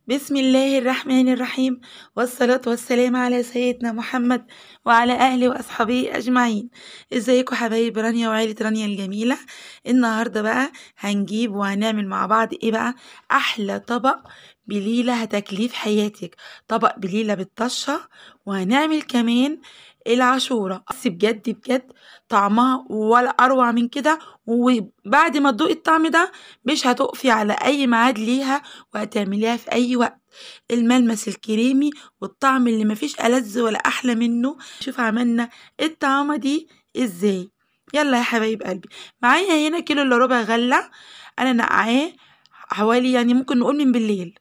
بسم الله الرحمن الرحيم، والصلاة والسلام على سيدنا محمد وعلى أهله وأصحابه أجمعين. ازيكم حبايب رانيا وعيلة رانيا الجميلة؟ النهاردة بقى هنجيب وهنعمل مع بعض ايه بقى؟ أحلى طبق بليلة هتاكليه في حياتك، طبق بليلة بالطشة. وهنعمل كمان العاشورة، بس بجد بجد طعمها ولا أروع من كده. وبعد ما تدوقي الطعم ده مش هتقفي على أي ميعاد ليها، وهتعمليها في أي وقت. الملمس الكريمي والطعم اللي مفيش ألذ ولا أحلى منه. شوف عملنا الطعمة دي ازاي. يلا يا حبايب قلبي، معايا هنا كيلو الا ربع غلة، أنا نقعاه حوالي يعني ممكن نقول من بالليل.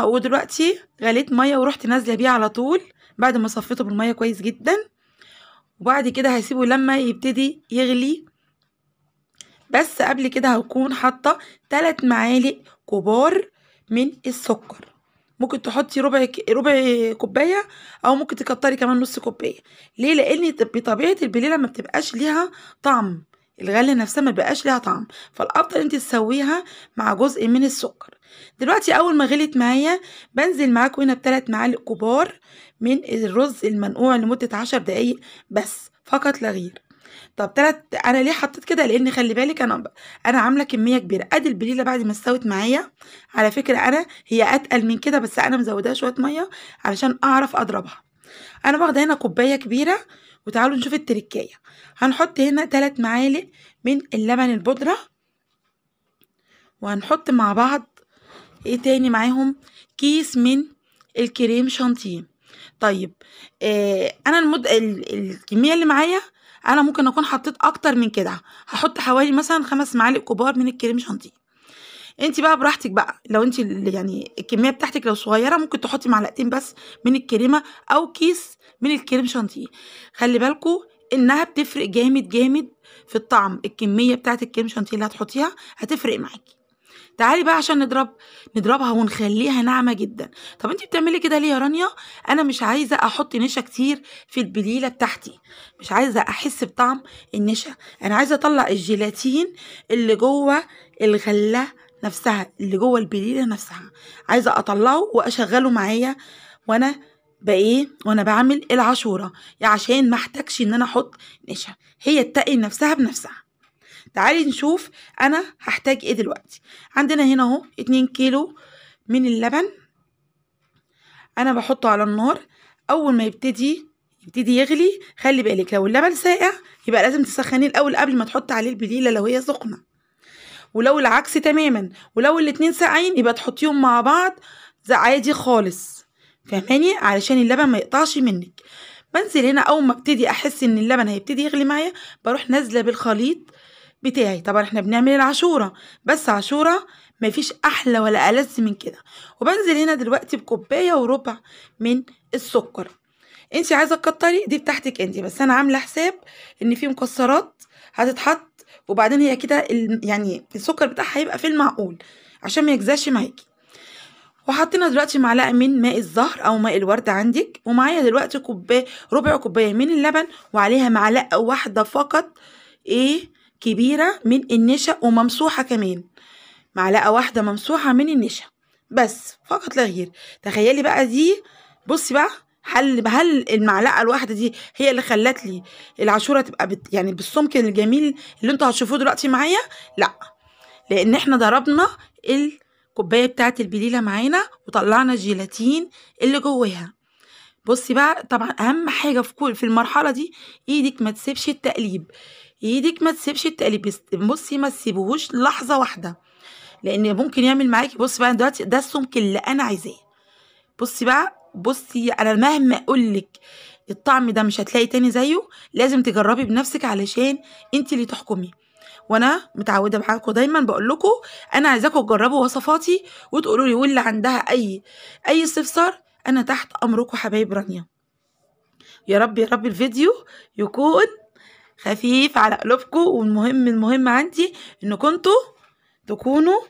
ودلوقتي غليت مية ورحت نازلة بيه على طول بعد ما صفيته بالمية كويس جدا. وبعد كده هسيبه لما يبتدي يغلي، بس قبل كده هكون حاطة 3 معالق كبار من السكر. ممكن تحطي ربع كوباية، او ممكن تكتري كمان نص كوباية. ليه؟ لان بطبيعة البليلة ما بتبقاش ليها طعم، الغله نفسها ما بقاش ليها طعم، فالافضل انت تسويها مع جزء من السكر. دلوقتي اول ما غليت معايا بنزل معاكم هنا ب3 معالق كبار من الرز المنقوع لمدة 10 دقايق بس، فقط لا غير. طب انا ليه حطيت كده؟ لان خلي بالك انا عامله كميه كبيره. ادي البليله بعد ما استوت معايا، على فكره هي اتقل من كده، بس انا مزوداها شويه ميه علشان اعرف اضربها. انا واخده هنا كوبايه كبيره. وتعالوا نشوف التركايه. هنحط هنا 3 معالق من اللبن البودره، وهنحط مع بعض ايه تاني معاهم؟ كيس من الكريم شانتيه. طيب، انا الكميه اللي معايا انا ممكن اكون حطيت اكتر من كده، هحط حوالي مثلا 5 معالق كبار من الكريم شانتيه. انت بقى براحتك بقى، لو انت يعني الكميه بتاعتك لو صغيره ممكن تحطي معلقتين بس من الكريمه او كيس من الكريم شانتيه. خلي بالكو انها بتفرق جامد جامد في الطعم. الكميه بتاعت الكريم شانتيه اللي هتحطيها هتفرق معاكي. تعالي بقى عشان نضربها ونخليها ناعمة جدا. طب انتي بتعملي كده ليه يا رانيا؟ انا مش عايزة احط نشا كتير في البليلة بتاعتي، مش عايزة احس بطعم النشا. انا عايزة اطلع الجيلاتين اللي جوه الغلة نفسها، اللي جوه البليلة نفسها، عايزة اطلعه واشغله معايا وانا بعمل العاشورة، يعني عشان ما احتاجش ان انا احط نشا، هي تتقل نفسها بنفسها. تعالي نشوف انا هحتاج ايه دلوقتي. عندنا هنا اهو 2 كيلو من اللبن. انا بحطه على النار. اول ما يبتدي يغلي، خلي بالك لو اللبن ساقع يبقى لازم تسخنيه الاول قبل ما تحط عليه البليله لو هي سخنه، ولو العكس تماما، ولو الاتنين ساقعين يبقى تحطيهم مع بعض زي عادي خالص. فاهماني؟ علشان اللبن ما يقطعش منك. بنزل هنا اول ما ابتدي احس ان اللبن هيبتدي يغلي معايا، بروح نازله بالخليط بتاعي. طبعا احنا بنعمل العاشوره، بس عاشوره مفيش احلى ولا ألذ من كده. وبنزل هنا دلوقتي بكوبايه وربع من السكر. انت عايزه تكتري دي بتاعتك انت، بس انا عامله حساب ان في مكسرات هتتحط، وبعدين هي كده يعني السكر بتاعها هيبقى في المعقول عشان ما يجزاش معاكي. وحطينا دلوقتي معلقه من ماء الزهر او ماء الورد عندك، ومعايا دلوقتي ربع كوبايه من اللبن، وعليها معلقه واحده فقط كبيره من النشا وممسوحه كمان، معلقه واحده ممسوحه من النشا بس فقط لا غير. تخيلي بقى دي، بصي بقى، هل المعلقه الواحده دي هي اللي خلت لي العاشوره تبقى يعني بالسمك الجميل اللي انتوا هتشوفوه دلوقتي معايا؟ لا، لان احنا ضربنا الكوبايه بتاعه البليله معانا وطلعنا الجيلاتين اللي جواها. بصي بقى، طبعا اهم حاجه في المرحله دي ايدك ما تسيبش التقليب، ايدك ما تسيبش التقليب. بصي ما تسيبوهوش لحظه واحده، لان ممكن يعمل معاكي. بصي بقى دلوقتي ده السمك اللي انا عايزاه. بصي بقى، بصي انا مهما اقولك الطعم ده مش هتلاقي تاني زيه، لازم تجربي بنفسك علشان انت اللي تحكمي. وانا متعوده معاكم دايما بقول لكم انا عايزاكم تجربوا وصفاتي وتقولوا لي، واللي عندها اي استفسار انا تحت امركم حبايب رانيا. يا رب يا رب الفيديو يكون خفيف على قلوبكم، المهم عندي ان كنتوا تكونوا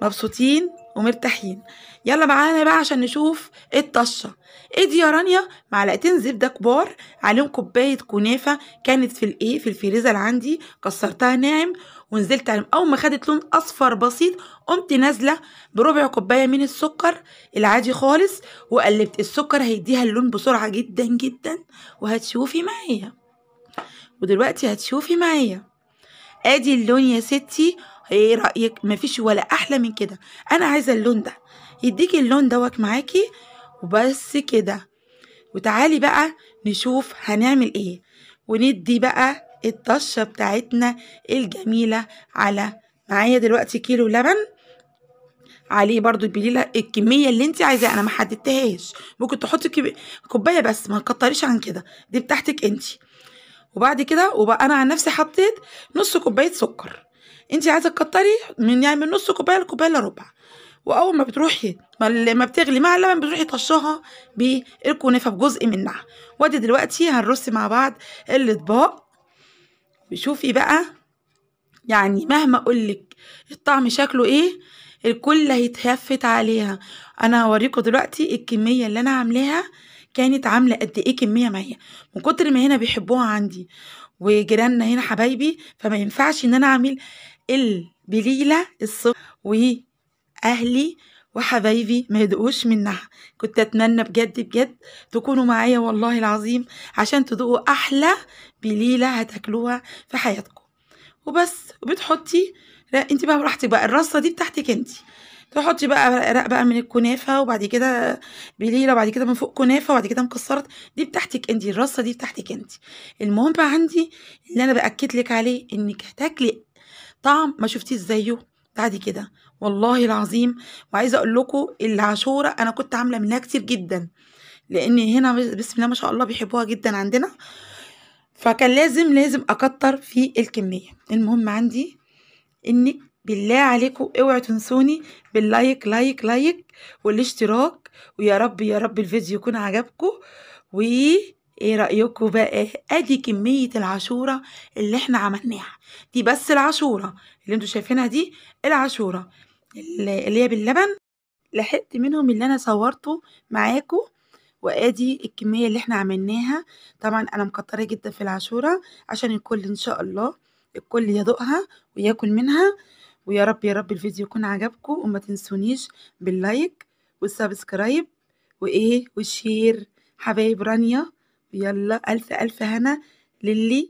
مبسوطين ومرتاحين. يلا معانا بقى عشان نشوف الطشه. ايه دي يا رانيا؟ معلقتين زبده كبار، عليهم كوبايه كنافه كانت في الفريزر عندي، كسرتها ناعم ونزلت عليهم. اول ما خدت لون اصفر بسيط قمت نازله بربع كوبايه من السكر العادي خالص، وقلبت. السكر هيديها اللون بسرعه جدا جدا، وهتشوفي معايا. ودلوقتي هتشوفي معايا ادي اللون يا ستي. ايه رايك؟ مفيش ولا احلى من كده. انا عايزه اللون ده يديكي اللون دوت معاكي، وبس كده. وتعالي بقى نشوف هنعمل ايه، وندي بقى الطشه بتاعتنا الجميله. على معايا دلوقتي كيلو لبن، عليه برضو البليله الكميه اللي انت عايزاها، انا ما حددتهاش. ممكن تحطي كوبايه بس، ما تكتريش عن كده، دي بتاعتك انت. وبعد كده وبقى انا عن نفسي حطيت نص كوبايه سكر. انت عايزه تكتري من نص كوبايه لكوبايه الا ربع. واول ما بتروحي ما بتغلي مع اللبن بتروحي طشاها بالكنافه بجزء منها. وادي دلوقتي هنرص مع بعض الاطباق. وشوفي بقى، يعني مهما اقولك الطعم شكله ايه الكل هيتهفت عليها. انا هوريكم دلوقتي الكميه اللي انا عاملاها كانت عامله قد ايه كميه معايا، من كتر ما هنا بيحبوها عندي وجيراننا هنا حبايبي، فما ينفعش ان انا اعمل البليله الصبح واهلي وحبايبي ما يدقوش منها. كنت اتمنى بجد بجد تكونوا معايا والله العظيم عشان تدوقوا احلى بليله هتاكلوها في حياتكم. وبس. وبتحطي انت بقى براحتك بقى، الرصه دي بتاعتك انت. تحطي بقى رق بقى من الكنافه، وبعد كده بليله، وبعد كده من فوق كنافه، وبعد كده مكسرات. دي بتاعتك انت، الرصه دي بتاعتك انت. المهم عندي اللي انا باكد لك عليه انك هتاكلي طعم ما شفتيش زيه بعد كده والله العظيم. وعايزه اقول لكم العاشوره انا كنت عامله منها كتير جدا، لان هنا بسم الله ما شاء الله بيحبوها جدا عندنا، فكان لازم اكتر في الكميه. المهم عندي انك بالله عليكم اوعوا تنسوني باللايك لايك لايك والاشتراك. ويا رب يا رب الفيديو يكون عجبكم. وايه رأيكم بقى؟ ادي كمية العاشورة اللي احنا عملناها دي، بس العاشورة اللي انتوا شايفينها دي العاشورة اللي هي باللبن، لحقت منهم اللي انا صورته معاكم. وادي الكمية اللي احنا عملناها. طبعا انا مكترة جدا في العاشورة عشان الكل ان شاء الله الكل يدوقها وياكل منها. ويا رب يا رب الفيديو يكون عجبكم، وما تنسونيش باللايك والسبسكرايب والشير حبايب رانيا. يلا الف الف هنا للي